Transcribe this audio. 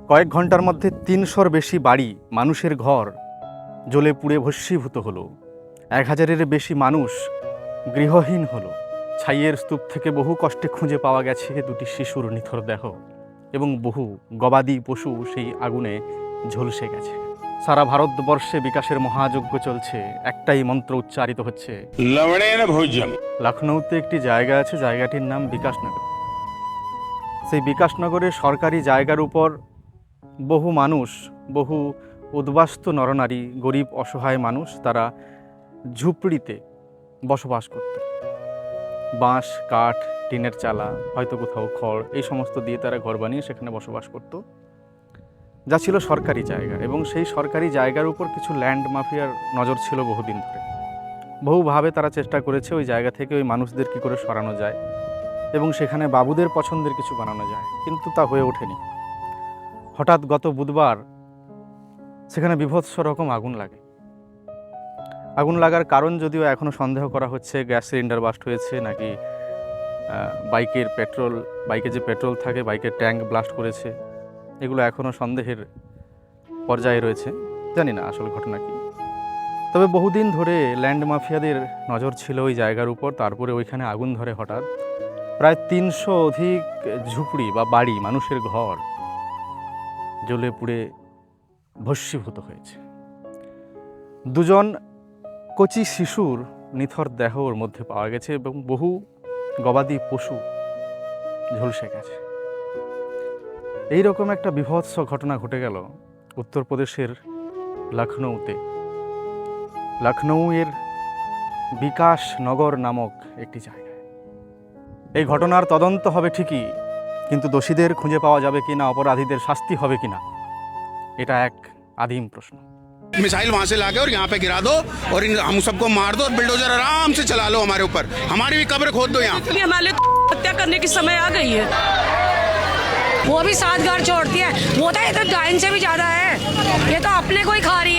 কয়েক ঘন্টার মধ্যে ৩০০-র বেশি বাড়ি, মানুষের ঘর জ্বলে পুড়ে ভস্মীভূত হলো। ১,০০০-এর বেশি মানুষ গৃহহীন হলো। ছাইয়ের স্তূপ থেকে বহু কষ্টে খুঁজে পাওয়া গেছে দুটি শিশুর নিথর দেহ, এবং বহু গবাদি পশু সেই আগুনে ঝলসে গেছে। সারা ভারতবর্ষে বিকাশের মহাযজ্ঞ চলছে, একটাই মন্ত্র উচ্চারিত হচ্ছে, লবণের ভোজন। লখনৌতে একটি জায়গা আছে, জায়গাটির নাম বিকাশনগর। সেই বিকাশনগরের সরকারি জায়গার উপর বহু মানুষ, বহু উদ্বাস্তু নরনারী, গরিব অসহায় মানুষ, তারা ঝুপড়িতে বসবাস করত। বাঁশ, কাঠ, টিনের চালা, হয়তো কোথাও খড়, এই সমস্ত দিয়ে তারা ঘর বানিয়ে সেখানে বসবাস করত, যা ছিল সরকারি জায়গা। এবং সেই সরকারি জায়গার উপর কিছু ল্যান্ড মাফিয়ার নজর ছিল বহুদিন ধরে। বহুভাবে তারা চেষ্টা করেছে ওই জায়গা থেকে ওই মানুষদের কী করে সরানো যায় এবং সেখানে বাবুদের পছন্দের কিছু বানানো যায়, কিন্তু তা হয়ে ওঠেনি। হঠাৎ গত বুধবার সেখানে বীভৎস রকম আগুন লাগে। আগুন লাগার কারণ যদিও এখনও সন্দেহ করা হচ্ছে, গ্যাস সিলিন্ডার বাস্ট হয়েছে নাকি বাইকে যে পেট্রোল থাকে, বাইকের ট্যাঙ্ক ব্লাস্ট করেছে, এগুলো এখনও সন্দেহের পর্যায়ে রয়েছে। জানি না আসল ঘটনা কী। তবে বহুদিন ধরে ল্যান্ড মাফিয়াদের নজর ছিল ওই জায়গার উপর। তারপরে ওইখানে আগুন ধরে হঠাৎ। প্রায় ৩০০ অধিক ঝুপড়ি বা বাড়ি, মানুষের ঘর জ্বলে পুড়ে ভস্মীভূত হয়েছে। দুজন কচি শিশুর নিথর দেহ ওর মধ্যে পাওয়া গেছে এবং বহু গবাদি পশু ঝলসে গেছে। এইরকম একটা বীভৎস ঘটনা ঘটে গেল উত্তরপ্রদেশের লখনৌতে। লখনৌয়ের বিকাশনগর নামক একটি জায়গায়। এই ঘটনার তদন্ত হবে ঠিকই, কিন্তু দোষীদের খুঁজে পাওয়া যাবে কিনা, অপরাধীদের শাস্তি হবে কিনা, এটা এক আদিম প্রশ্ন। मिसाइल वहां से लाके और यहाँ पे गिरा दो और हम सबको मार दो और बिल्डोजर आराम से चला लो हमारे ऊपर, हमारी भी कब्र खोद दो यहाँ। हमारे हत्या करने की समय आ गई है। वो भी 7 घर छोड़ती है, वो तो ये तो डाइन से भी ज्यादा है। ये तो अपने को ही खा रही